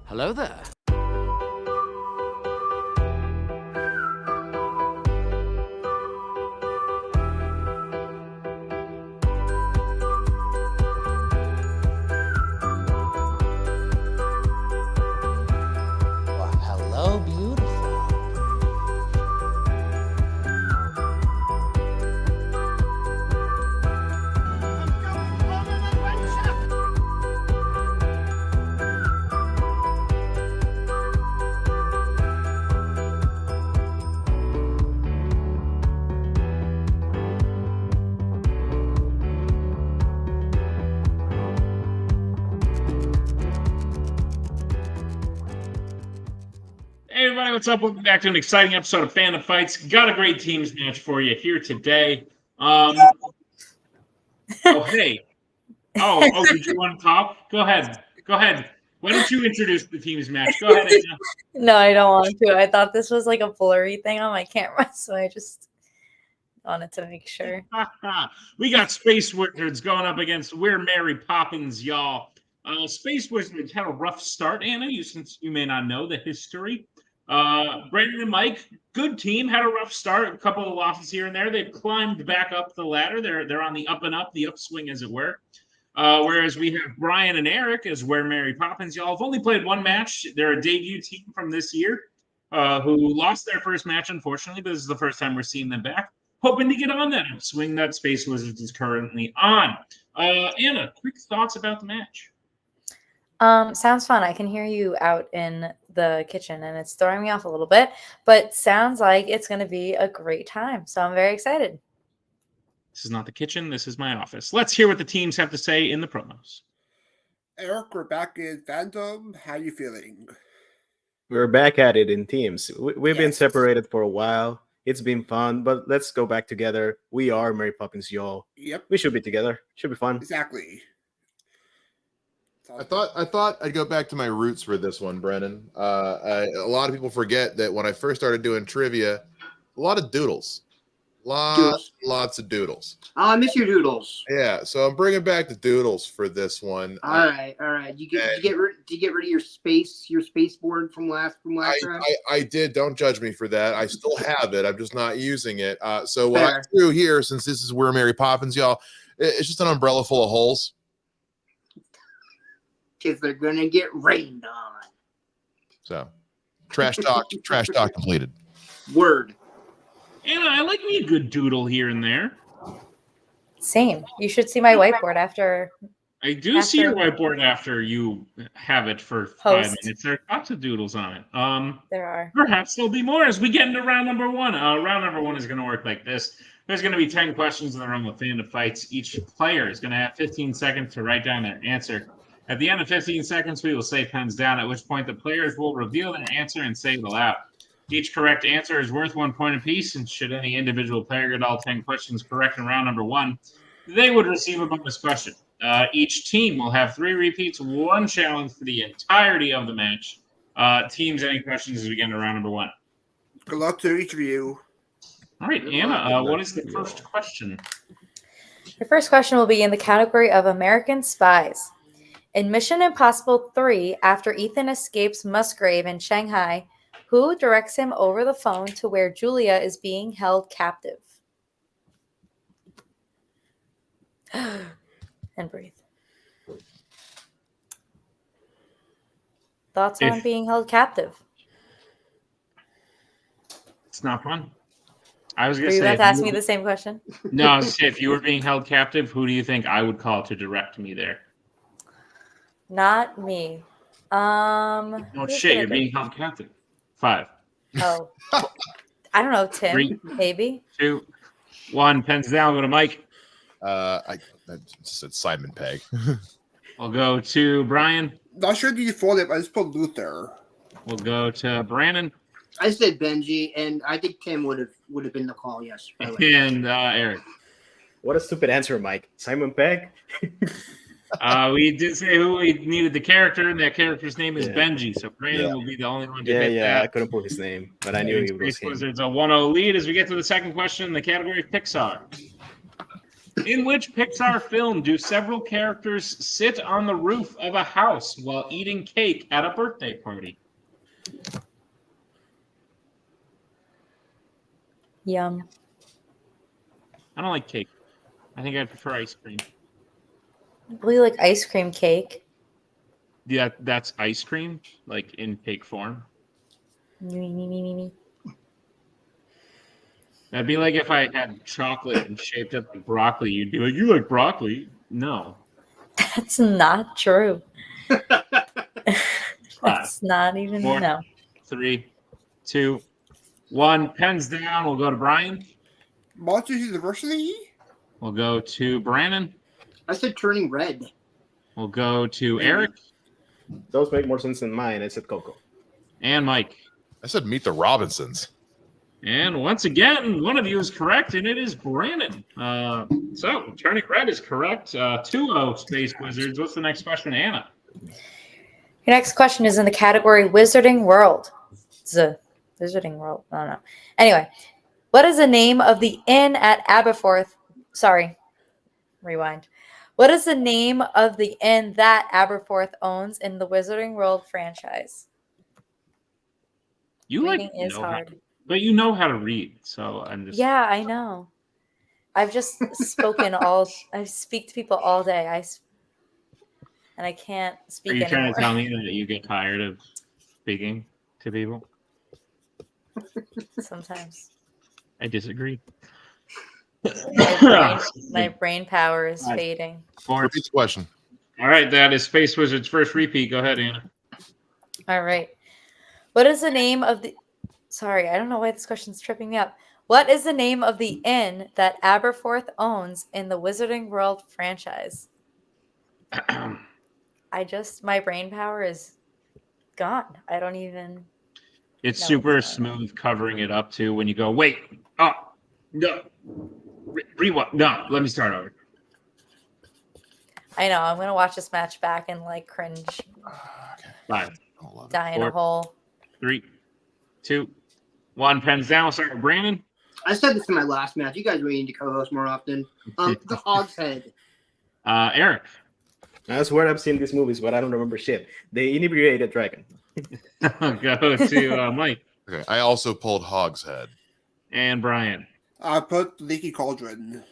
Hello there. Well, hello, beautiful. Hey everybody, what's up? Welcome back to an exciting episode of Fandom Fights. Got a great teams match for you here today. Oh, hey. Oh, did you want to talk? Go ahead. Why don't you introduce the teams match? Go ahead, Anna. No, I don't want to. I thought this was like a blurry thing on my camera, so I just wanted to make sure. We got Space Wizards going up against We're Mary Poppins, y'all. Space Wizards had a rough start, Anna, since you may not know the history. Brandon and Mike, good team, had a rough start, a couple of losses here and there. They've climbed back up the ladder. They're on the up and up, the upswing, as it were. Whereas we have Brian and Eric as Where Mary Poppins. Y'all have only played one match. They're a debut team from this year who lost their first match, unfortunately, but this is the first time we're seeing them back. Hoping to get on that upswing that Space Wizards is currently on. Anna, quick thoughts about the match. Sounds fun. I can hear you out in the kitchen, and it's throwing me off a little bit, but sounds like it's going to be a great time. So I'm very excited. This is not the kitchen. This is my office. Let's hear what the teams have to say in the promos. Eric, we're back in Fandom. How you feeling? We're back at it in teams. We've been Yes. separated for a while. It's been fun, but let's go back together. We are Mary Poppins, y'all. Yep, We should be together. Should be fun. exactly. I thought I'd go back to my roots for this one, Brennan. A lot of people forget that when I first started doing trivia, a lot of doodles. Lots of doodles. Oh, I miss your doodles. Yeah, so I'm bringing back the doodles for this one. All right. You get rid of your space board from last round. I did. Don't judge me for that. I still have it. I'm just not using it. So what I Fair. threw here, since this is Where Mary Poppins, y'all, it's just an umbrella full of holes. Because they're gonna get rained on. So trash talk completed. Word. Anna, I like me a good doodle here and there. Same. You should see my whiteboard after. I do see your After- whiteboard after you have it for 5 Post. minutes. There are lots of doodles on it. There are. Perhaps there'll be more as we get into round number one. Round number one is going to work like this. There's going to be 10 questions in the room with Fandom Fights. Each player is going to have 15 seconds to write down their answer. At the end of 15 seconds, we will say pens down, at which point the players will reveal their answer and say it aloud. Each correct answer is worth 1 point apiece, and should any individual player get all 10 questions correct in round number one, they would receive a bonus question. Each team will have 3 repeats, 1 challenge for the entirety of the match. Teams, any questions as we get into round number one? Good luck to each of you. All right, Anna, what is the first question? Your first question will be in the category of American Spies. In Mission Impossible 3, after Ethan escapes Musgrave in Shanghai, who directs him over the phone to where Julia is being held captive? And breathe. Thoughts on being held captive? It's not fun. I was Were going to you say, about to ask me the same question? no, I was going to say, if you were being held captive, who do you think I would call to direct me there? Not me. No who's shit, gonna you're do- being held captive. 5, Oh, I don't know, Tim. 3, Maybe. 2, 1. Pens down. Go to Mike. I said Simon Pegg. We'll go to Brian. Not sure the full name. I just put Luther. We'll go to Brandon I said Benji, and I think Tim would have been the call. Yes. and Eric. What a stupid answer, Mike. Simon Pegg? We did say who we needed the character, and that character's name is Yeah. Benji. So Brandon Yeah. will be the only one to Yeah, hit I that. couldn't put his name, but I knew he was Space him. Wizards a 1-0 lead as we get to the second question in the category of Pixar. In which Pixar film do several characters sit on the roof of a house while eating cake at a birthday party? Yum. I don't like cake. I think I'd prefer ice cream. I really like ice cream cake. Yeah, that's ice cream, like in cake form. Me. That'd be like if I had chocolate and shaped up like broccoli. You'd be like, "You like broccoli?" No. That's not true. Five, That's not even four, no. 3, 2, 1. Pens down. We'll go to Brian. Monsters University? We'll go to Brandon. I said turning red. We'll go to Eric Those make more sense than mine. I said Coco. and Mike. I said Meet the Robinsons. And once again, one of you is correct, and it is Brandon. So, Turning Red is correct. 2-0 Space Wizards. What's the next question, Anna? Your next question is in the category Wizarding World. Wizarding World. I don't know. Anyway, what is the name of the inn at Aberforth? Sorry. Rewind. What is the name of the inn that Aberforth owns in the Wizarding World franchise? You Reading like is know hard. but you know how to read, so I'm just Yeah, I know. I've just I speak to people all day. And I can't speak Are you anymore. trying to tell me that you get tired of speaking to people? Sometimes. I disagree. My brain power is All right. fading. Repeat the question. All right, that is Space Wizards' first repeat. Go ahead, Anna. All right. What is the name of the... Sorry, I don't know why this question's tripping me up. What is the name of the inn that Aberforth owns in the Wizarding World franchise? My brain power is gone. I don't even... It's No, super it's not. smooth covering it up too when you go, wait, oh, no, rewind, no, let me start over. I know. I'm going to watch this match back and like cringe, Okay. 5, die in a 4. hole. 3, 2, 1. Pens down. We'll start with Brandon. I said this in my last match. You guys really need to co-host more often. The Hog's Head. Eric. I swear I've seen these movies, but I don't remember shit. The inebriated dragon. Go to Mike Okay. I also pulled Hogshead. and Brian. I put Leaky Cauldron.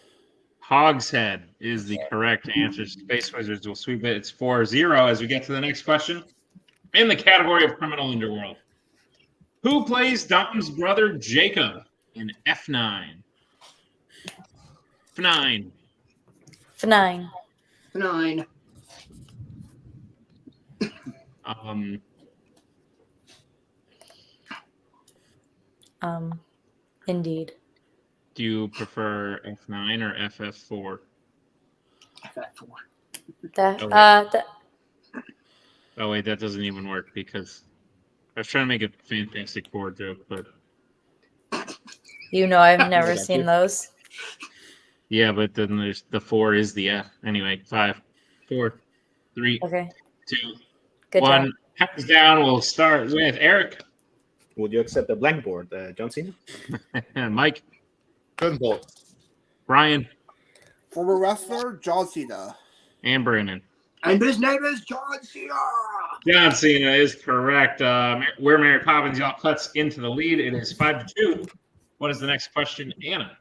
Hogshead is the correct answer. Space Wizards will sweep it. It's 4-0 as we get to the next question. In the category of Criminal Underworld. Who plays Dom's brother Jacob in F9? F9. F9. 9. Indeed. Do you prefer F9 or FF4? Oh wait, that doesn't even work because I was trying to make a Fantastic Four joke, but I've never seen those. yeah, but then there's the 4 is the F. Anyway, 5, 4, 3, Okay. 2, Good 1. job. Hands down. We'll start with Eric Would you accept the blackboard, John Cena? and Mike, Couldn't pull it. Brian, Former wrestler John Cena. and Brandon. And his name is John Cena. John Cena is correct. Where Mary Poppins y'all cuts into the lead. It is 5-2. What is the next question, Anna?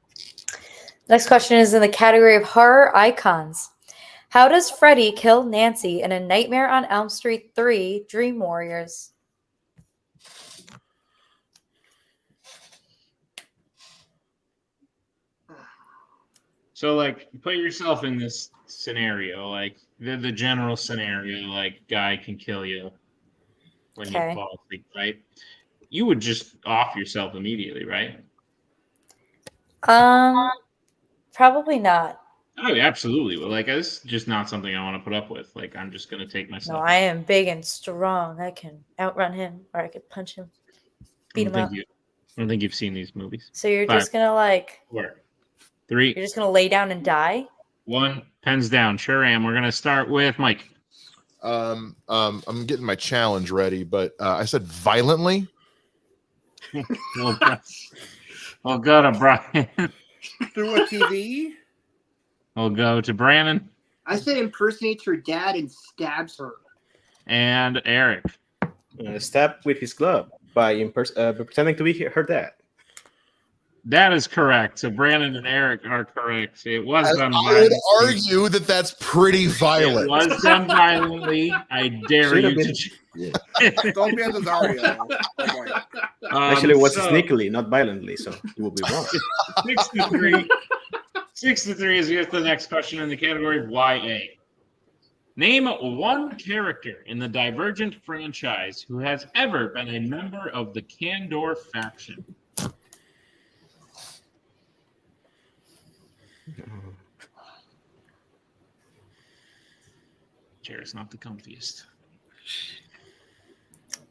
Next question is in the category of horror icons. How does Freddy kill Nancy in A Nightmare on Elm Street 3 Dream Warriors? So, like, put yourself in this scenario, like the general scenario, like guy can kill you when Okay. you fall asleep, right? You would just off yourself immediately, right? Probably not. Oh, yeah, absolutely. Well, like, this is just not something I want to put up with. Like, I'm just gonna take No, myself. I am big and strong. I can outrun him, or I could punch him, beat him up. I don't think you've seen these movies. So you're 5, just gonna 4, 3, you're just gonna lay down and die? 1. Pens down. Sure am. We're gonna start with Mike. I'm getting my challenge ready, but I said violently. Well, go to Brian. Through a TV? We'll go to Brandon I said impersonates her dad and stabs her. and Eric. Stabbed with his glove by pretending to be her dad. That is correct. So Brandon and Eric are correct. It was I done would violently. argue that that's pretty It violent. was done violently. I dare Should have you been. to. Don't be a Cesario. Oh boy. Actually, it was So, sneakily, not violently, so you will be wrong. 6-3. 6-3 is here's the next question in the category of YA. Name one character in the Divergent franchise who has ever been a member of the Kandor faction. Chair is not the comfiest.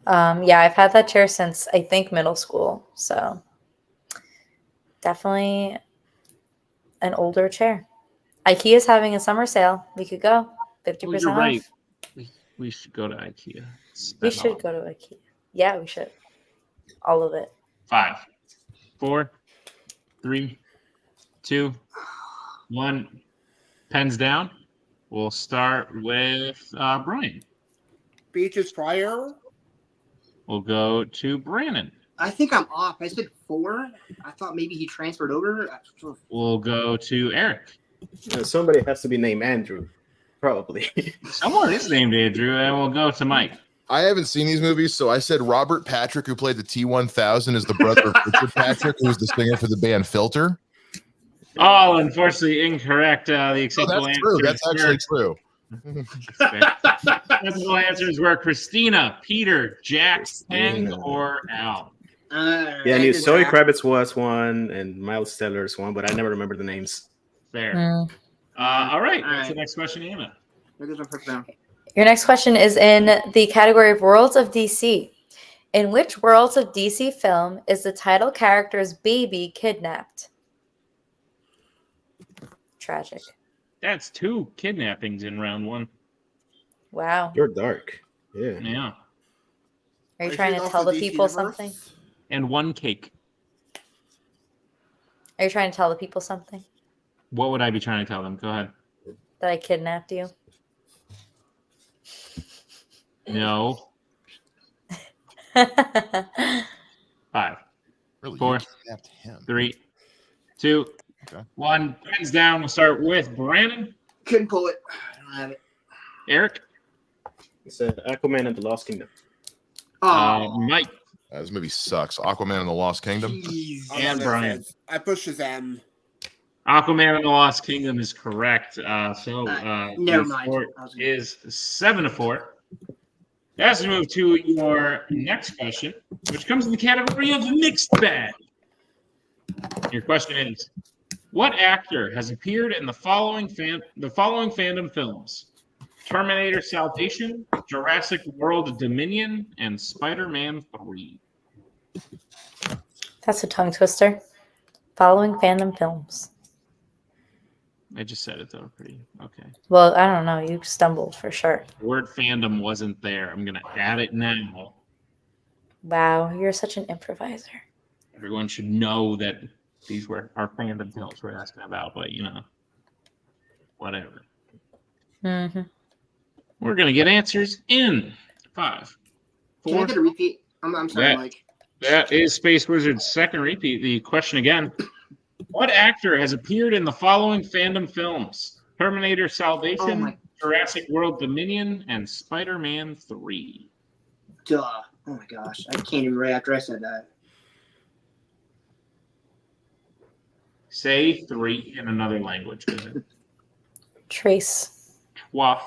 Yeah, I've had that chair since I think middle school. So definitely an older chair. IKEA is having a summer sale. We could go 50% Well, you're off. right. We should go to IKEA. We Spend should all- go to IKEA. Yeah, we should. All of it. 5, 4, 3, 2, 1. Pens down. We'll start with Brian. Beaches prior. We'll go to Brandon. I think I'm off. I said 4. I thought maybe he transferred over. We'll go to Eric. Somebody has to be named Andrew, probably. Someone is named Andrew, and we'll go to Mike. I haven't seen these movies, so I said Robert Patrick, who played the T-1000, is the brother of Richard Patrick, who was the singer for the band Filter. Oh, unfortunately incorrect. The Oh, acceptable that's true. That's actually true. Acceptable answers were Christina, Peter, Jack, Ken, Christina. or Al. Yeah, I knew Zoe Kravitz was one and Miles Teller's one, but I never remember the names. Fair. Mm. All right. All What's the right. next question, Anna? There goes my first round. Your next question is in the category of Worlds of DC. In which Worlds of DC film is the title character's baby kidnapped? Tragic. That's 2 kidnappings in round 1. Wow. You're dark. Yeah. Yeah. Are you Is trying it to off tell the DC people universe? something? And 1 cake. Are you trying to tell the people something? What would I be trying to tell them? Go ahead. That I kidnapped you? No. 5, Really, 4, you kidnapped him. 3, 2, Okay. 1. Pens down. We'll start with Brandon. Couldn't pull it. I don't have it. Eric. It's Aquaman and the Lost Kingdom. Oh, Mike. This movie sucks. Aquaman and the Lost Kingdom. jeez. Oh, And that Brian. makes sense. I pushed Shazam. Aquaman and the Lost Kingdom is correct. Never The mind. score I was gonna- is 7-4. As we move to your next question, which comes in the category of mixed bag. Your question is: what actor has appeared in the following Fandom films? Terminator Salvation, Jurassic World Dominion, and Spider-Man 3. That's a tongue twister. Following fandom films. I just said it though, pretty okay. Well, I don't know. You stumbled for sure. The word fandom wasn't there. I'm gonna add it now. Wow, you're such an improviser. Everyone should know that these were our fandom films we're asking about, but whatever. Mm-hmm. We're gonna get answers in 5, Can I 4. get a repeat? I'm sorry, Yeah. Mike. That is Space Wizard's second repeat. The question again: what actor has appeared in the following Fandom films? Terminator Salvation, Oh my- Jurassic World Dominion, and Spider-Man 3. Duh. Oh my gosh. I can't even right after I said that. Say 3 in another language. Go ahead. Trace. Twohig.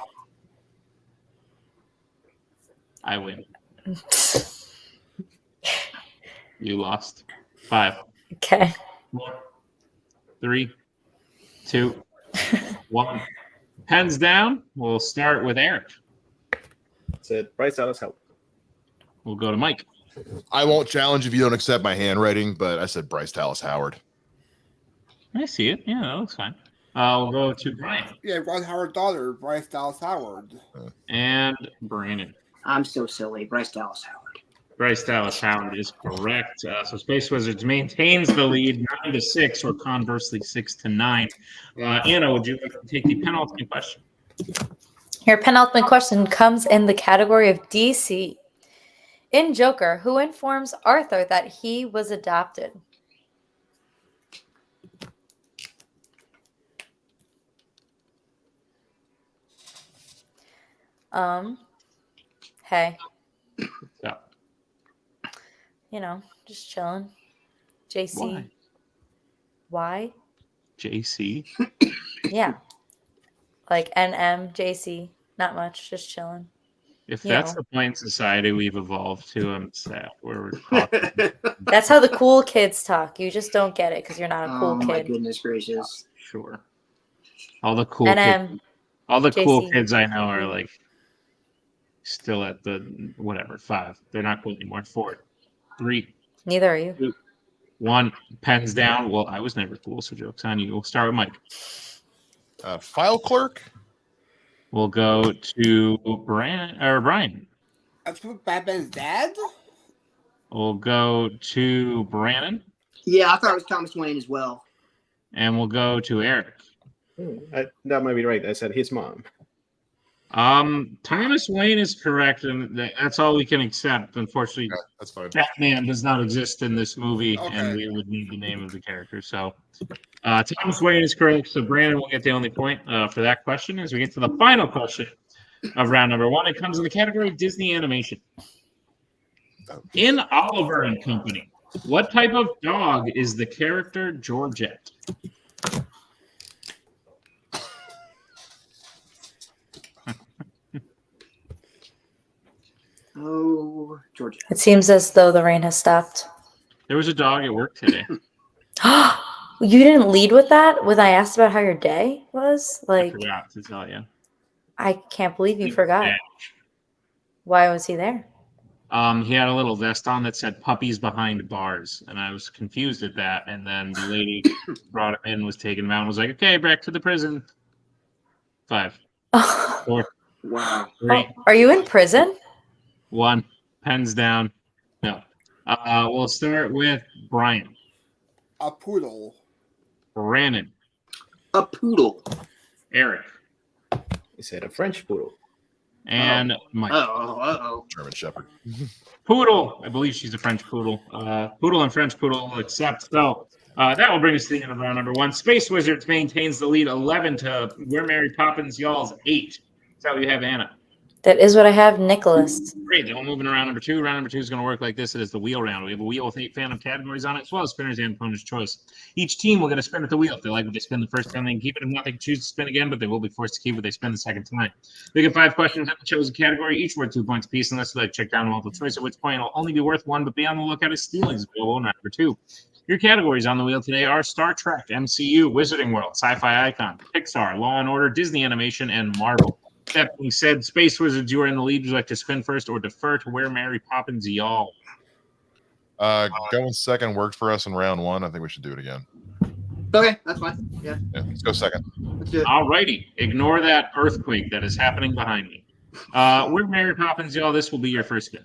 I win. You lost. 5, Okay. 4, 3, 2, 1. Pens down. We'll start with Eric. It's Bryce Dallas Howard. We'll go to Mike. I won't challenge if you don't accept my handwriting, but I said Bryce Dallas Howard. I see it. Yeah, that looks fine. We'll go to Brian Yeah, Ron Howard's daughter, Bryce Dallas Howard. and Brandon. I'm so silly. Bryce Dallas Howard. Bryce Dallas Howard is correct. So Space Wizards maintains the lead 9-6, or conversely 6-9. Anna, would you like to take the penultimate question? Your penultimate question comes in the category of DC. In Joker, who informs Arthur that he was adopted? Hey. Yeah. You know, just chilling. JC. Why? Why? JC? Yeah. Like NM, JC. Not much, just chilling. If You that's know. the plain society we've evolved to, I'm sad. We're talking. That's how the cool kids talk. You just don't get it because you're not a cool Oh my kid. goodness gracious. Sure. All the cool NM, kids. All the cool JC. kids I know are like still at the whatever 5. They're not cool anymore. 4, 3, Neither are you. 2, 1. Pens down. Well, I was never cool, so joke's on you. We'll start with Mike. File clerk. We'll go to Brian. That's what Batman's dad? We'll go to Brandon, Yeah, I thought it was Thomas Wayne as well. and we'll go to Eric. That might be right. I said his mom. Thomas Wayne is correct, and that's all we can accept. Unfortunately, Yeah, that's fine. Batman does not exist in this movie, and Okay. we would need the name of the character. So, Thomas Wayne is correct. So, Brandon will get the only point for that question. As we get to the final question of round number 1, it comes in the category Disney animation. In Oliver and Company, what type of dog is the character Georgette? Oh, Georgia. It seems as though the rain has stopped. There was a dog at work today. You didn't lead with that when I asked about how your day was? I Like, forgot to tell you. I can't believe you forgot. Why was he there? He had a little vest on that said "Puppies Behind Bars," and I was confused at that. And then the lady brought him in, was taking him out, and was like, "Okay, back to the prison." 5, 4, Wow. 3, Are you in prison? 1. Pens down. No. We'll start with Brian. A poodle. Brandon. A poodle. Eric. He said a French poodle. And Mike. Uh-oh. German Shepherd. Poodle. I believe she's a French poodle. Poodle and French poodle will accept. So that will bring us to the end of round number 1. Space Wizards maintains the lead 11 to Where Mary Poppins Y'all's 8. That's how you have Anna. That is what I have, Nicholas. Great. Then we'll move into round number 2. Round number 2 is going to work like this. It is the wheel round. We have a wheel with 8 Fandom categories on it, as well as spinners and opponent's choice. Each team will get a spin at the wheel. If they like what they spin the first time, they can keep it. If not, they can choose to spin again, but they will be forced to keep what they spin the second time. They get 5 questions at the chosen category, each worth 2 points apiece, unless they like check down multiple choice, at which point it'll only be worth 1, but be on the lookout as stealings available in round number 2. Your categories on the wheel today are Star Trek, MCU, Wizarding World, Sci-Fi Icon, Pixar, Law & Order, Disney Animation, and Marvel. That being said, Space Wizards, you are in the lead. Would you like to spin first or defer to Where Mary Poppins Y'all? Going second worked for us in round 1. I think we should do it again. Okay, that's fine. Yeah, Yeah, let's go second. let's do it. All righty. Ignore that earthquake that is happening behind me. Where Mary Poppins Y'all, this will be your first spin.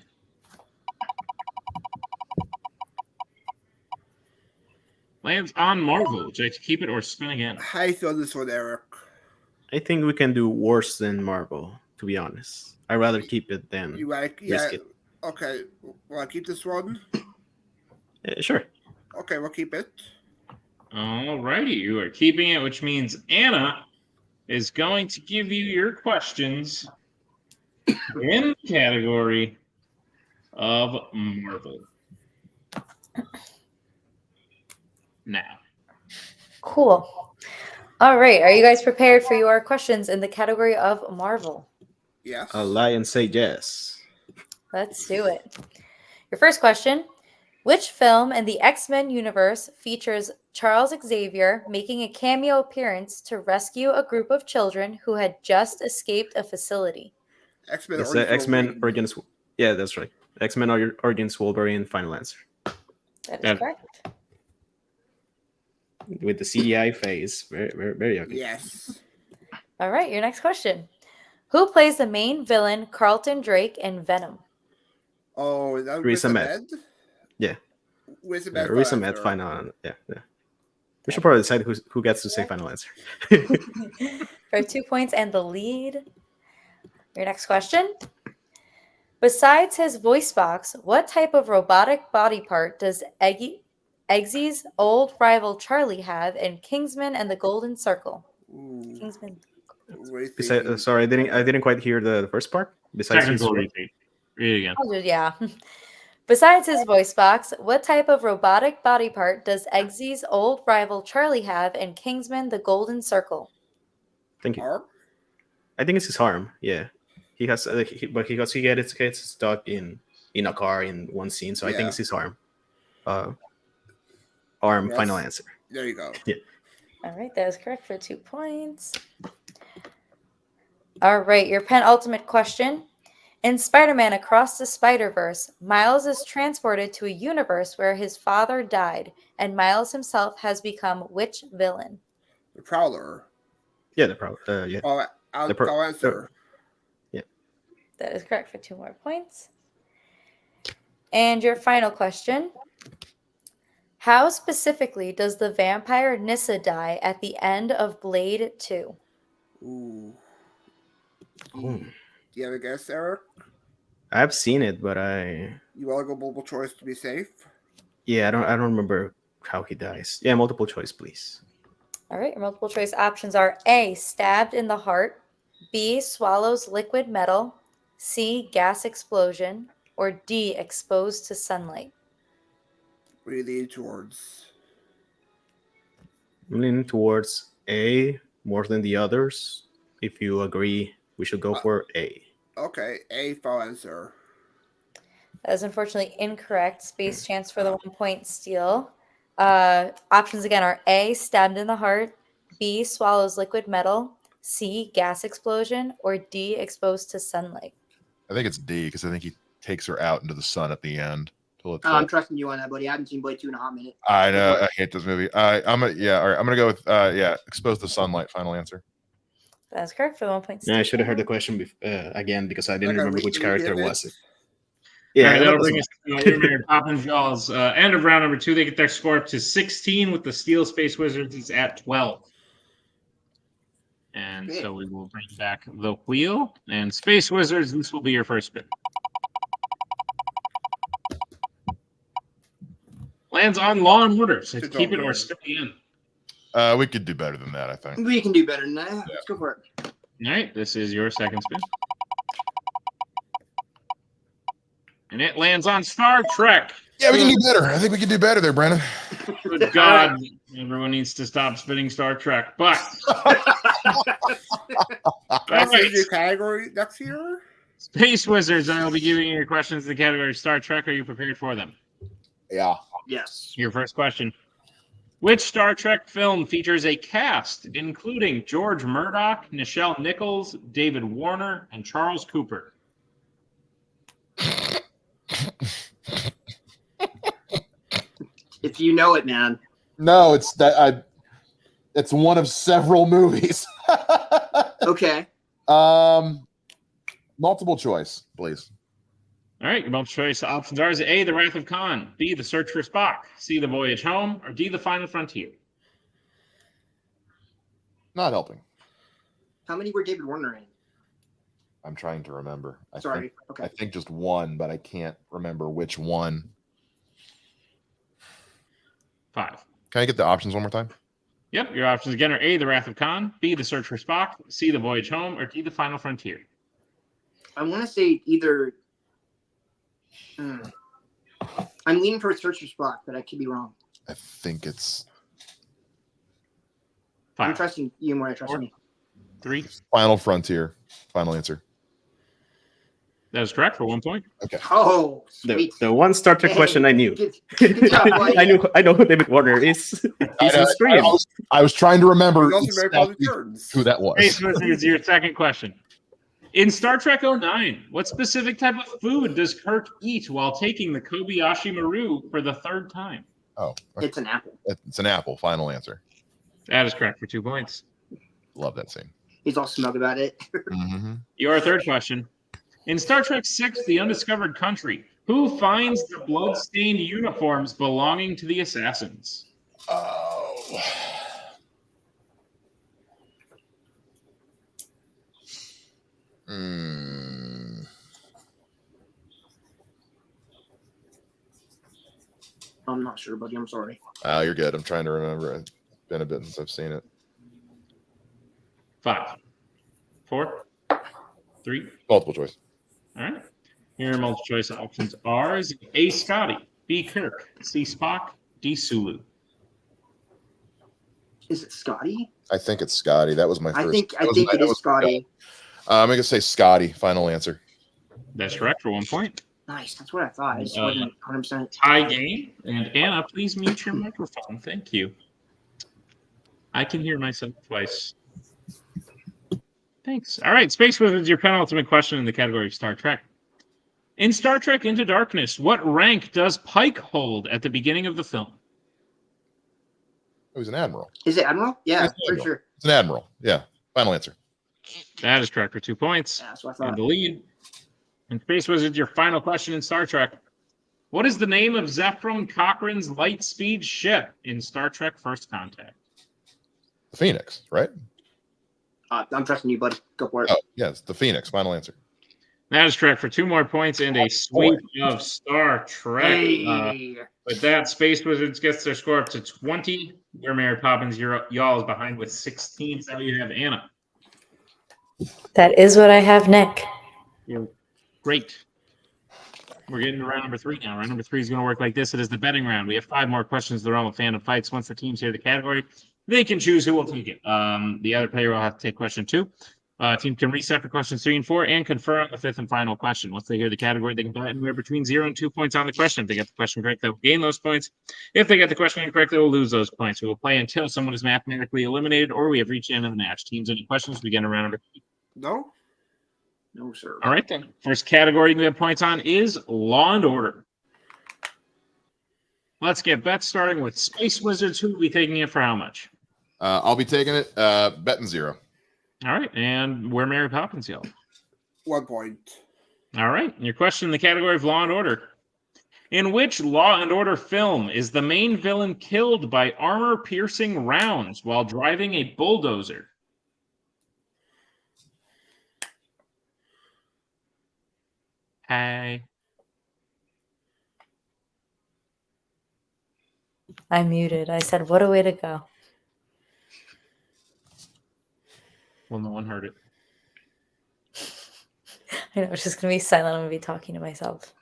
Lands on Marvel. Would you like to keep it or spin again? How you feel this one, Eric? I think we can do worse than Marvel, to be honest. I'd rather keep it than You like, risk yeah. it. Okay, want to keep this one? Sure. Okay, we'll keep it. All righty. You are keeping it, which means Anna is going to give you your questions in the category of Marvel. Now. Cool. All right. Are you guys prepared for your questions in the category of Marvel? Yes. I'll lie and say yes. Let's do it. Your first question. Which film in the X-Men universe features Charles Xavier making a cameo appearance to rescue a group of children who had just escaped a facility? X-Men. It's Origins X-Men Wolverine. Origins. Yeah, that's right. X-Men Origins Wolverine, final answer. That is Yeah. correct. With the CGI face. Very, very, very ugly. Yes. All right. Your next question. Who plays the main villain Carlton Drake in Venom? Oh, is that Riz Ahmed. Ahmed? Yeah. Riz Yeah, Ahmed. Riz Ahmed, final. Yeah. We should probably decide who gets to say final answer. For 2 points and the lead. Your next question. Besides his voice box, what type of robotic body part does Eggsy's old rival Charlie have in Kingsman and the Golden Circle? Ooh, Kingsman. Sorry, I didn't quite hear the first part. Besides his Technical repeat. Read it again. Yeah. Besides his voice box, what type of robotic body part does Eggsy's old rival Charlie have in Kingsman the Golden Circle? Thank you. Arm? I think it's his arm. Yeah, he has, he gets stuck in a car in one scene, so I think it's his arm. Arm. Yes. Final answer. There you go. Yeah. All right, that is correct for 2 points. All right, your penultimate question. In Spider-Man Across the Spider-Verse, Miles is transported to a universe where his father died, and Miles himself has become which villain? The Prowler. Yeah, the problem. Yeah. Oh, I'll answer. Yeah. That is correct for 2 more points. And your final question. How specifically does the vampire Nyssa die at the end of Blade 2? Ooh. Ooh. Do you have a guess, Eric? I've seen it, but You want to go multiple choice to be safe? I don't remember how he dies. Yeah, multiple choice, please. All right, your multiple choice options are A, stabbed in the heart, B, swallows liquid metal, C, gas explosion, or D, exposed to sunlight. What do you lean towards? I'm leaning towards A more than the others. If you agree, we should go for A. Okay, A final answer. That is unfortunately incorrect. Space chance for the 1 point steal. Options again are A, stabbed in the heart, B, swallows liquid metal, C, gas explosion, or D, exposed to sunlight. I think it's D because I think he takes her out into the sun at the end. I'm trusting you on that, buddy. I haven't seen Blade 2 in a hot minute. I know. I hate this movie. I'm gonna go with exposed to sunlight. Final answer. That's correct for the 1 point steal. Yeah, I should have heard the question again because I didn't Okay, remember which repeat character it. was it. All Yeah, right, that that'll doesn't bring us to Mary Poppins y'all's end of round number 2. They get their score up to 16 with the Steel Space Wizards is at 12. And so we will bring back the wheel. And Space Wizards, this will be your first spin. Lands on Law and Order. So keep it or skip the end. We could do better than that, I think. We can do better than that. Let's go for it. All right, this is your second spin. And it lands on Star Trek. Yeah, we can do better. I think we can do better there, Brandon. Good God, everyone needs to stop spinning Star Trek. But That's a new category next year? Space Wizards, I will be giving you your questions in the category Star Trek. Are you prepared for them? Yeah. Yes. Your first question. Which Star Trek film features a cast including George Murdoch, Nichelle Nichols, David Warner, and Charles Cooper? If you know it, man. No, it's that. It's one of several movies. Okay. Multiple choice, please. All right, your multiple choice options are: is it A, The Wrath of Khan, B, The Search for Spock, C, The Voyage Home, or D, The Final Frontier? Not helping. How many were David Warner in? I'm trying to remember. Sorry. I think just one, but I can't remember which one. 5. Can I get the options one more time? Yep, your options again are A, The Wrath of Khan, B, The Search for Spock, C, The Voyage Home, or D, The Final Frontier. I want to say either. I'm leaning for Search for Spock, but I could be wrong. I think it's 5. I'm trusting you more. I trust me. 3. Final Frontier. Final answer. That is correct for 1 point. Okay. Oh, sweet. the one Star Trek question I knew. Good job, buddy. I know who David Warner is. He's in Scream. I was trying to remember He's also very positive exactly turns. who that was. Space Wizards, your second question. In Star Trek 09, what specific type of food does Kirk eat while taking the Kobayashi Maru for the 3rd time? Oh, It's an apple. it's an apple. Final answer. That is correct for 2 points. Love that scene. He's all smug about it. Mm-hmm. Your third question. In Star Trek 6, The Undiscovered Country, Who finds the blood-stained uniforms belonging to the assassins? Oh. I'm not sure, buddy. I'm sorry. Oh, you're good. I'm trying to remember. It's been a bit since I've seen it. 5, 4, 3. Multiple choice. All right. Your multiple choice options are is A. Scotty, B. Kirk, C. Spock, D. Sulu. Is it Scotty? I think it's Scotty. That was my first. I think it is Scotty. I'm going to say Scotty. Final answer. That's correct for 1 point. Nice. That's what I thought. I just wasn't 100%. Tie game. And Anna, please mute your microphone. Thank you. I can hear myself twice. Thanks. All right. Space Wizards, your penultimate question in the category of Star Trek. In Star Trek Into Darkness, what rank does Pike hold at the beginning of the film? It was an admiral. Is it Admiral? Yeah, It's for Admiral. sure. It's an admiral. Yeah. Final answer. That is correct for 2 points. Yeah, that's what I And thought. the lead. And Space Wizards, your final question in Star Trek. What is the name of Zephram Cochrane's light-speed ship in Star Trek First Contact? The Phoenix, right? I'm trusting you, buddy. Go for it. Oh, yes. The Phoenix. Final answer. That is correct for 2 more points and a sweep of Star Trek. Hey. With that, Space Wizards gets their score up to 20. Where Mary Poppins, y'all is behind with 16. So you have Anna. That is what I have, Nick. Great. We're getting to round number 3 now. Round number 3 is going to work like this. It is the betting round. We have 5 more questions in the realm of Fandom Fights. Once the teams hear the category, they can choose who will take it. The other player will have to take question 2. Team can reset for questions 3 and 4 and confer on the 5th and final question. Once they hear the category, they can bet anywhere between 0 and 2 points on the question. If they get the question correct, they'll gain those points. If they get the question incorrect, they will lose those points. We will play until someone is mathematically eliminated or we have reached the end of the match. Teams, any questions? We get around number 3. No? No, sir. All right, then. First category we have points on is Law and Order. Let's get bets starting with Space Wizards. Who will be taking it for how much? I'll be taking it. Betting 0. All right, and where Mary Poppins yell. 1 point. All right, your question in the category of Law and Order. In which Law and Order film is the main villain killed by armor-piercing rounds while driving a bulldozer? Hey. I muted. I said, what a way to go. Well, no one heard it. I know, it's just going to be silent. I'm going to be talking to myself.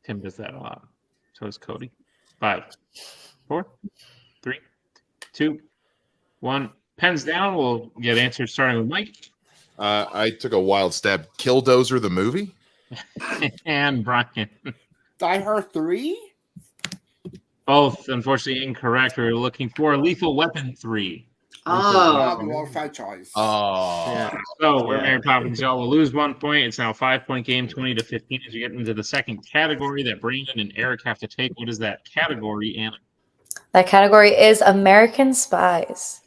Tim does that a lot. So does Cody. 5, 4, 3, 2, 1. Pens down. We'll get answers starting with Mike. I took a wild stab. Killdozer the movie? And Brian. Die Hard 3? Both, unfortunately, incorrect. We were looking for Lethal Weapon 3. Oh. The wrong franchise. Oh. Yeah. So where Mary Poppins y'all will lose 1 point. It's now a 5-point game, 20-15. As you get into the second category that Brandon and Eric have to take. What is that category, Anna? That category is American Spies.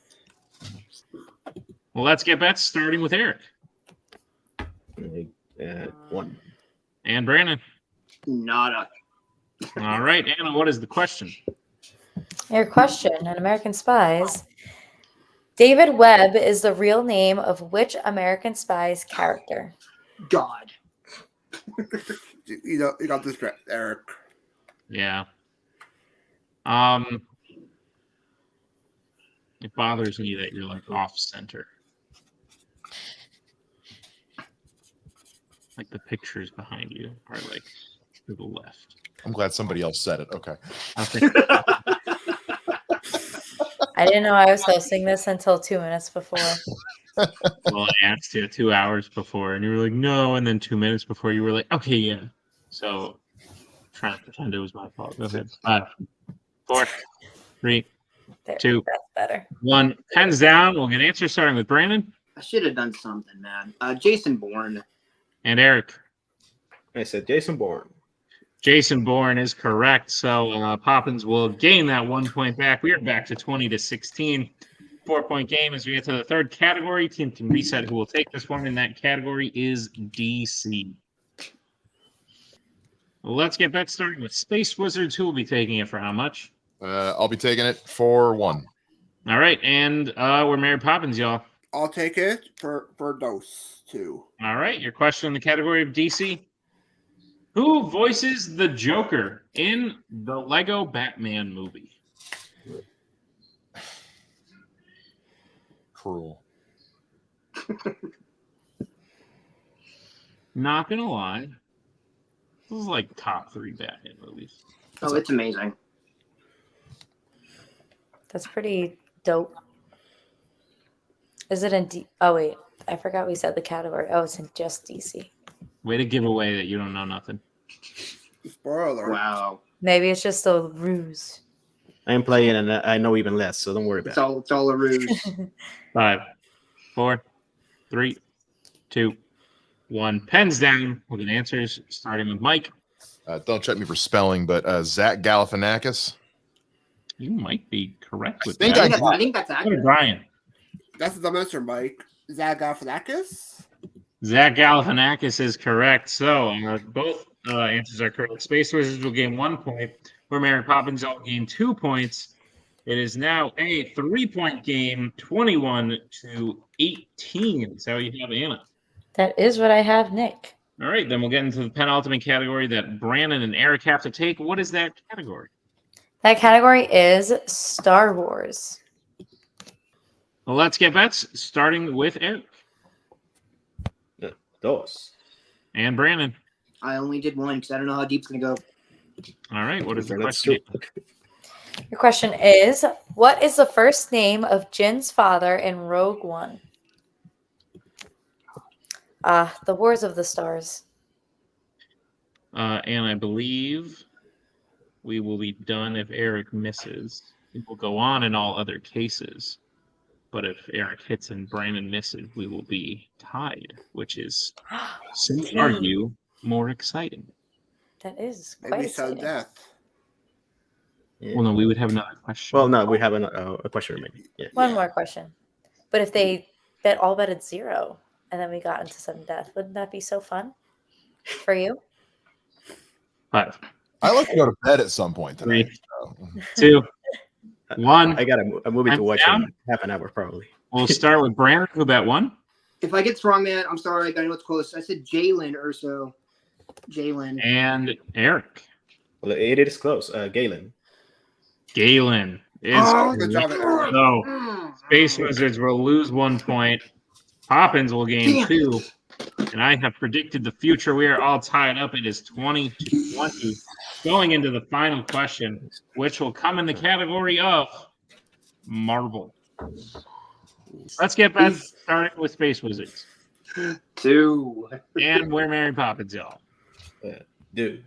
Well, let's get bets starting with Eric. 1. And Brandon. Nada. All right, Anna, what is the question? Your question in American Spies. David Webb is the real name of which American Spies character? God. You got this correct, Eric. Yeah. It bothers me that you're like off center. Like the pictures behind you are like to the left. I'm glad somebody else said it. Okay. I didn't know I was hosting this until 2 minutes before. Well, I asked you 2 hours before, and you were like, no. And then 2 minutes before, you were like, okay, yeah. So, trying to pretend it was my fault. Go ahead. 5, 4, 3, There, 2, that's better. 1. Pens down. We'll get answers starting with Brandon I should have done something, man. Jason Bourne. and Eric. I said Jason Bourne. Jason Bourne is correct. So Poppins will gain that 1 point back. We are back to 20-16. 4-point game as we get to the third category. Team can reset who will take this one, and that category is DC. Well, let's get back started with Space Wizards. Who will be taking it for how much? I'll be taking it for 1. All right, and we're Mary Poppins, y'all. I'll take it for those 2. All right, your question in the category of DC. Who voices the Joker in the Lego Batman movie? Cruel. Not gonna lie, this is like top 3 Batman movies. Oh, it's amazing. That's pretty dope. Is it in Oh, wait. I forgot we said the category. Oh, it's in just DC. Way to give away that you don't know nothing. Spoiler. Wow. Maybe it's just a ruse. I'm playing and I know even less, so don't worry about it. It's all a ruse. 5, 4, 3, 2, 1. Pens down with an answers, starting with Mike. Don't check me for spelling, but Zach Galifianakis. You might be correct with think that. I think that's Go to accurate. Brian. That's the answer, Mike. Zagafrakis? Zach Galifianakis is correct. So both answers are correct. Space Wizards will gain 1 point, where Mary Poppins will gain 2 points. It is now a 3-point game, 21-18. So you have Anna. That is what I have, Nick. All right, then we'll get into the penultimate category that Brandon and Eric have to take. What is that category? That category is Star Wars. Well, let's get bets, starting with Eric Those. and Brandon. I only did 1 because I don't know how deep it's gonna go. All right, what is the Let's question? Your question is, what is the first name of Jin's father in Rogue One? The Wars of the Stars. And I believe we will be done if Eric misses. It will go on in all other cases. But if Eric hits and Brandon misses, we will be tied, which is, some would argue, more exciting. That is quite Maybe sudden exciting. death. Yeah. Well, no, we would have another question. Well, no, we have a question remaining. Yeah. One more question. But if they all betted 0 and then we got into sudden death, wouldn't that be so fun for you? 5, I like to go to bed at some point tonight. 3, 2, 1. I got a movie to I'm watch down. in half an hour, probably. We'll start with Brandon, who bet 1. If I get this wrong, man, I'm sorry. I know it's close. I said Jalen Urso. Jalen. And Eric. Well, it is close. Galen. Galen is Good job, Eric. so Space Wizards will lose 1 point. Poppins will gain 2. And I have predicted the future. We are all tied up. It is 20-20. Going into the final question, which will come in the category of Marvel. Let's get back started with Space Wizards. 2. And we're Mary Poppins, y'all. Dude.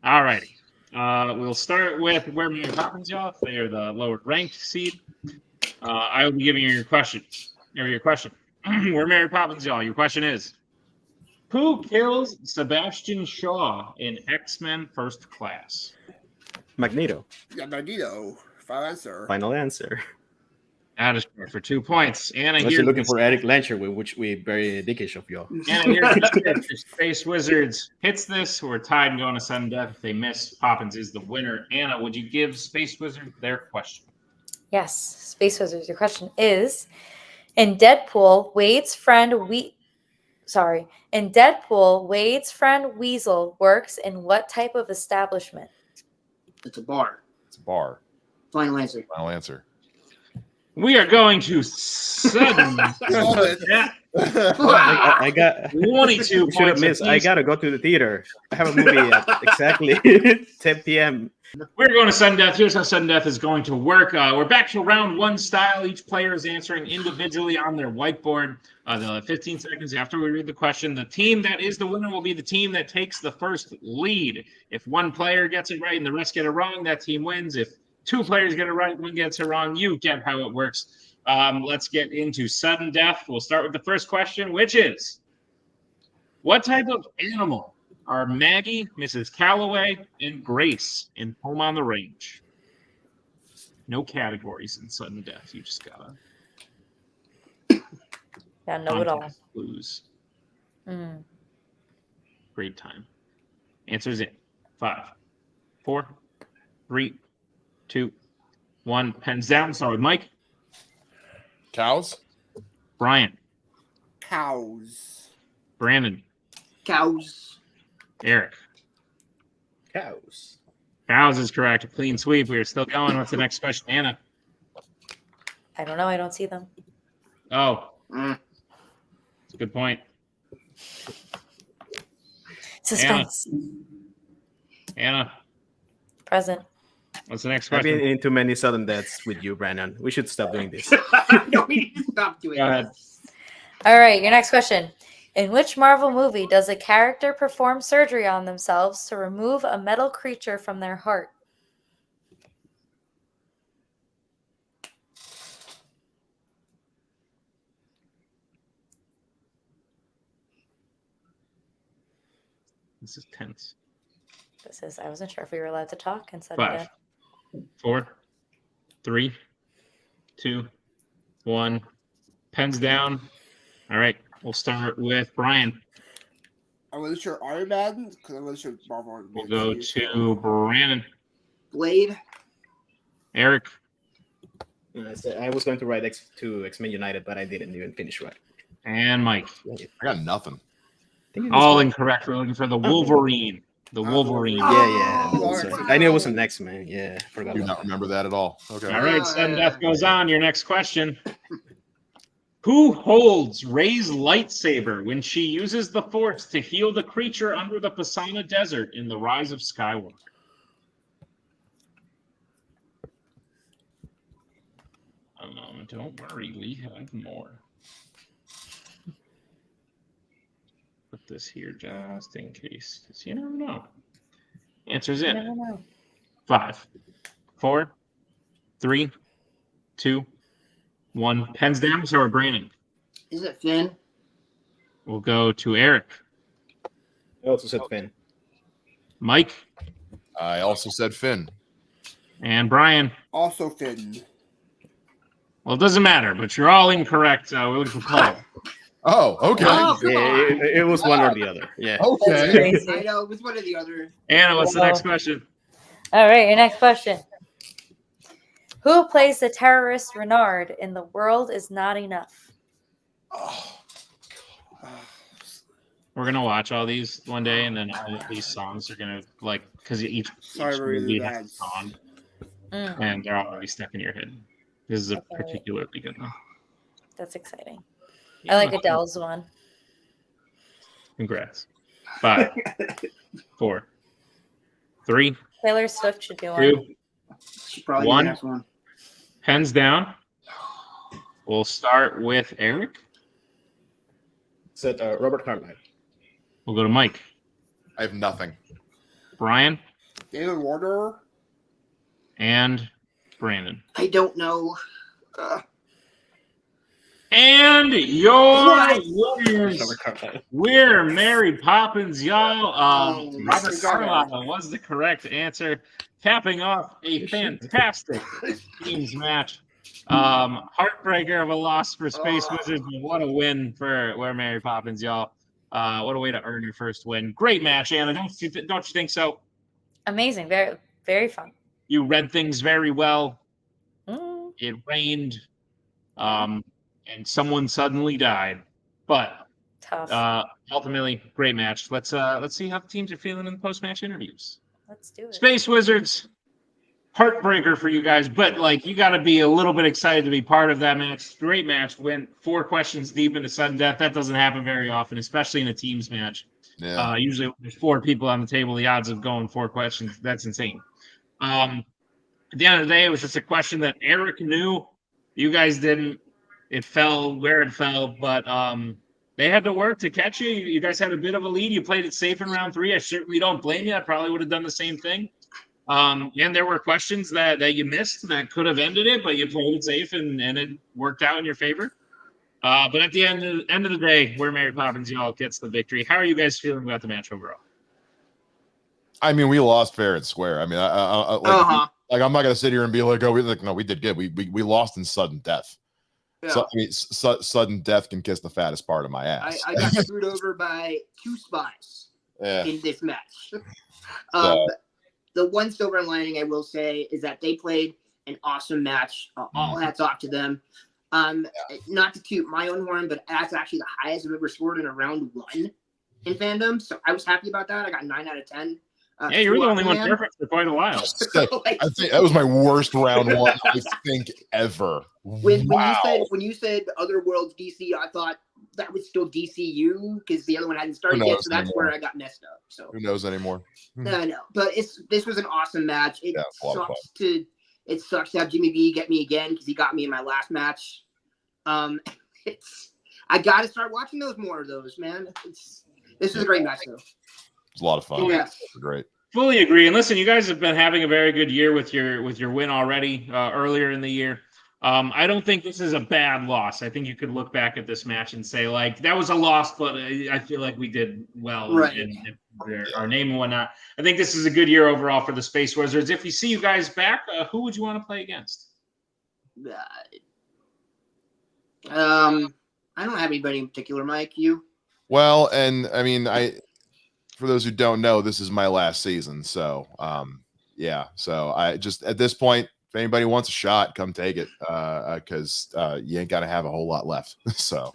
All righty. We'll start with where Mary Poppins, y'all. They are the lower ranked seed. I will be giving you your question. We're Mary Poppins, y'all. Your question is, who kills Sebastian Shaw in X-Men First Class? Magneto. Yeah, Magneto. Final answer. Final answer. That is correct for 2 points. Anna, Unless you're looking for Eric Lancher, which we very dickish of y'all. Anna, here's the tip. If Space Wizards hits this, we're tied and going to sudden death. If they miss, Poppins is the winner. Anna, would you give Space Wizards their question? Yes, Space Wizards. Your question is, in Deadpool, Wade's friend Weasel works in what type of establishment? It's a bar. It's a bar. Final answer. Final answer. We are going to sudden death. I got 22 should have points. missed. I apiece. gotta go to the theater. I have a movie at exactly 10 p.m. We're going to sudden death. Here's how sudden death is going to work. We're back to round 1 style. Each player is answering individually on their whiteboard. They'll have 15 seconds after we read the question. The team that is the winner will be the team that takes the first lead. If one player gets it right and the rest get it wrong, that team wins. If 2 players get it right, 1 gets it wrong, you get how it works. Let's get into sudden death. We'll start with the first question, which is, what type of animal are Maggie, Mrs. Calloway, and Grace in Home on the Range? No categories in sudden death. You just gotta Yeah, know it all. clues. Mm. Great time. Answers in 5, 4, 3, 2, 1. Pens down. Start with Mike. Cows. Brian. Cows. Brandon. Cows. Eric. Cows. Cows is correct. A clean sweep. We are still going. What's the next question, Anna? I don't know. I don't see them. Oh, Mm. that's a good point. Suspense. Anna, Present. what's the next I've been question? in too many sudden deaths with you, Brandon. We should stop doing this. No, we need to stop doing Go ahead. this. All right, your next question. In which Marvel movie does a character perform surgery on themselves to remove a metal creature from their heart? This is tense. This is, I wasn't sure if we were allowed to talk and said 5, 4, 3, 2, 1. Pens down. All right. We'll start with Brian. I wasn't sure Iron Man because I wasn't sure Marvel. We'll go to Brandon. Blade. Eric. I was going to write X-Men United, but I didn't even finish right. And Mike. I got nothing. All incorrect. We're looking for the Wolverine. The Wolverine. Yeah. Oh, Sorry. I knew it was an X-Men. Yeah, I forgot do about not remember that at all. Okay. All right. Sudden death goes on. Your next question. Who holds Rey's lightsaber when she uses the Force to heal the creature under the Pasana Desert in The Rise of Skywalker? Don't worry, we have more. Put this here just in case, because you never know. Answer's I in. don't know. 5, 4, 3, 2, 1. Pens down. So we're Brandon. Is it Finn? We'll go to Eric. I also said Finn. Mike. I also said Finn. And Brian. Also Finn. Well, it doesn't matter, but you're all incorrect. We're looking for Paul. Oh, okay. Oh, come Yeah, on. it was one or the other. Yeah. Okay. Crazy. I know, it was one or the other. Anna, what's the next question? All right, your next question. Who plays the terrorist Renard in The World Is Not Enough? We're going to watch all these one day, and then all of these songs are going to, like, because each Sorry, Maria, movie the has a bags. song, Mm, and they're already stuck in your head. This is a Okay. particularly good one. that's exciting. I like Adele's one. Congrats. 5, 4, 3, Taylor Swift should do one. 2, She probably One. has one. pens down. We'll start with Eric. Said Robert Carlyle. We'll go to Mike. I have nothing. Brian David Warner. and Brandon. I don't know. And your What? winners. Robert Carlyle. We're Mary Poppins, y'all. Oh, Robert Mr. Carlyle was the correct answer, capping off a fantastic teams match. Heartbreaker of a loss for Space Wizards, but what a win for We're Mary Poppins, y'all. What a way to earn your first win. Great match, Anna. Don't you think so? Amazing. Very, very fun. You read things very well. Mm, It rained, and someone suddenly died. But tough. ultimately, great match. Let's see how the teams are feeling in the post-match interviews. Let's do it. Space Wizards, heartbreaker for you guys, but like you got to be a little bit excited to be part of that match. Great match. Went 4 questions deep into sudden death. That doesn't happen very often, especially in a teams match. Yeah. Usually, when there's 4 people on the table. The odds of going 4 questions, that's insane. At the end of the day, it was just a question that Eric knew. You guys didn't. It fell where it fell, but they had to work to catch you. You guys had a bit of a lead. You played it safe in round 3. I certainly don't blame you. I probably would have done the same thing. And there were questions that you missed that could have ended it, but you played it safe and it worked out in your favor. But at the end of the day, We're Mary Poppins, y'all gets the victory. How are you guys feeling about the match overall? I mean, we lost fair and square. I mean, like I'm not gonna sit here and be like, oh, we did good. We lost in sudden death. Yeah. So, I mean, sudden death can kiss the fattest part of my ass. I got screwed over by 2 spies. Yeah. in this match. So- The one silver lining I will say is that they played an awesome match. All hats off to them. Not to toot my own horn, but that's actually the highest I've ever scored in a round 1 in Fandom. So I was happy about that. I got 9 out of 10. Yeah, you were the only one man. perfect for quite a while. I think that was my worst round 1, I think, ever. When you said Other Worlds DC, I thought that was still DCU because the other one hadn't started yet. So that's where I got messed up. So who knows anymore? no, but this was an awesome match. It sucks to have Jimmy B get me again because he got me in my last match. I got to start watching more of those, man. This is a great match though. It's a lot of fun. Yeah. Great. Fully agree. And listen, you guys have been having a very good year with your win already earlier in the year. I don't think this is a bad loss. I think you could look back at this match and say, like, that was a loss, but I feel like we did well in our name and whatnot. I think this is a good year overall for the Space Wizards. If we see you guys back, who would you want to play against? I don't have anybody in particular, Mike. You? Well, and I mean, for those who don't know, this is my last season. So, yeah. So I just, at this point, if anybody wants a shot, come take it. Cause you ain't got to have a whole lot left. So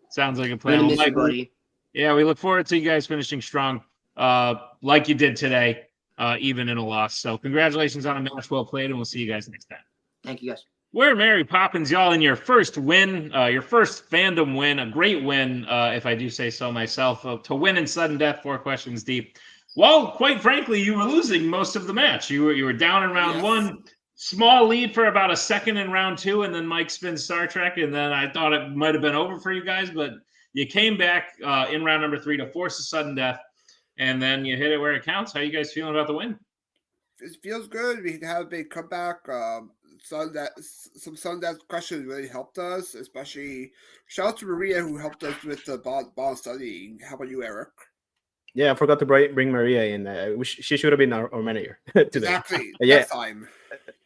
sounds like a plan. Miss you, buddy. Yeah. We look forward to you guys finishing strong, like you did today, even in a loss. So congratulations on a match well played, and we'll see you guys next time. Thank you guys. We're Mary Poppins, y'all, in your first win, your first Fandom win, a great win, if I do say so myself, to win in sudden death, 4 questions deep. Well, quite frankly, you were losing most of the match. You were down in round 1, small lead for about a second in round 2, and then Mike spins Star Trek, and then I thought it might have been over for you guys, but you came back in round number 3 to force a sudden death, and then you hit it where it counts. How are you guys feeling about the win? It feels good. We had a big comeback. Some Sundance questions really helped us, especially shout out to Maria who helped us with the bond studying. How about you, Eric? Yeah, I forgot to bring Maria in. She should have been our manager today. Exactly. Yeah. Next time.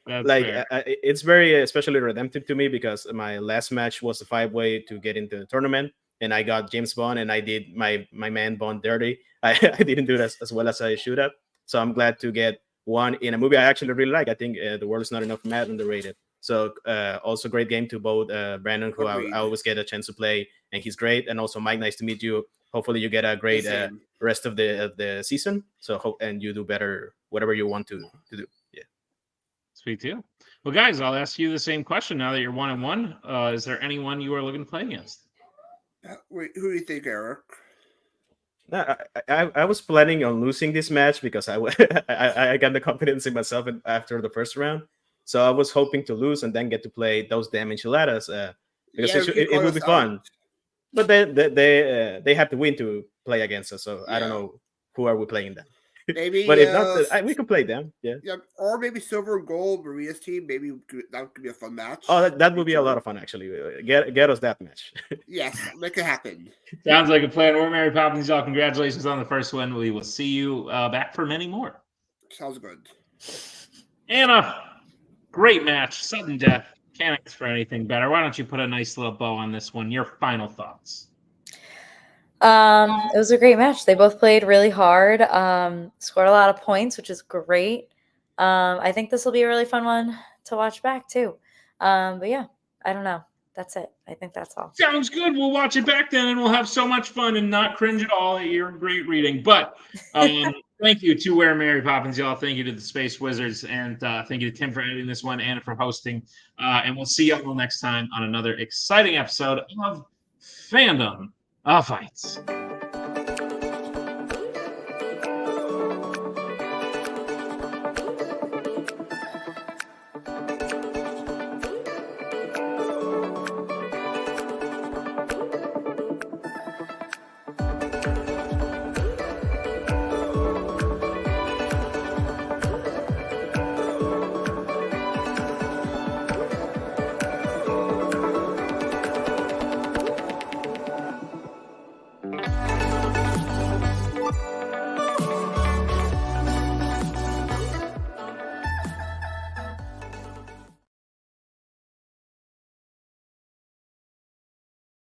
It's very especially redemptive to me because my last match was a 5-way to get into the tournament, and I got James Bond, and I did my man Bond dirty. I didn't do it as well as I should have. So I'm glad to get one in a movie I actually really like. I think The World Is Not Enough Mad underrated. So also great game to both Brandon, who I always get a chance to play, and he's great. And also Mike, nice to meet you. Hopefully you get a great rest of the season. So and you do better whatever you want to do. Yeah. Sweet deal. Well, guys, I'll ask you the same question now that you're 1-1. Is there anyone you are looking to play against? Wait, who do you think, Eric? No, I was planning on losing this match because I got the confidence in myself after the first round. So I was hoping to lose and then get to play those damn enchiladas because it would be fun. But they have to win to play against us. So I don't know who are we playing then. Maybe, but if not, we could play them. Yeah, or maybe silver and gold, Maria's team. Maybe that could be a fun match. Oh, that would be a lot of fun actually. Get us that match. Yes, make it happen. Sounds like a plan. We're Mary Poppins, y'all. Congratulations on the first one. We will see you back for many more. Sounds good. Anna, great match, sudden death. Can't ask for anything better. Why don't you put a nice little bow on this one? Your final thoughts. It was a great match. They both played really hard, scored a lot of points, which is great. I think this will be a really fun one to watch back too. But yeah, I don't know. That's it. I think that's all. Sounds good. We'll watch it back then, and we'll have so much fun and not cringe at all. You're great reading. But thank you to Where Mary Poppins, y'all. Thank you to the Space Wizards, and thank you to Tim for editing this one and for hosting. And we'll see y'all next time on another exciting episode of Fandom Fights.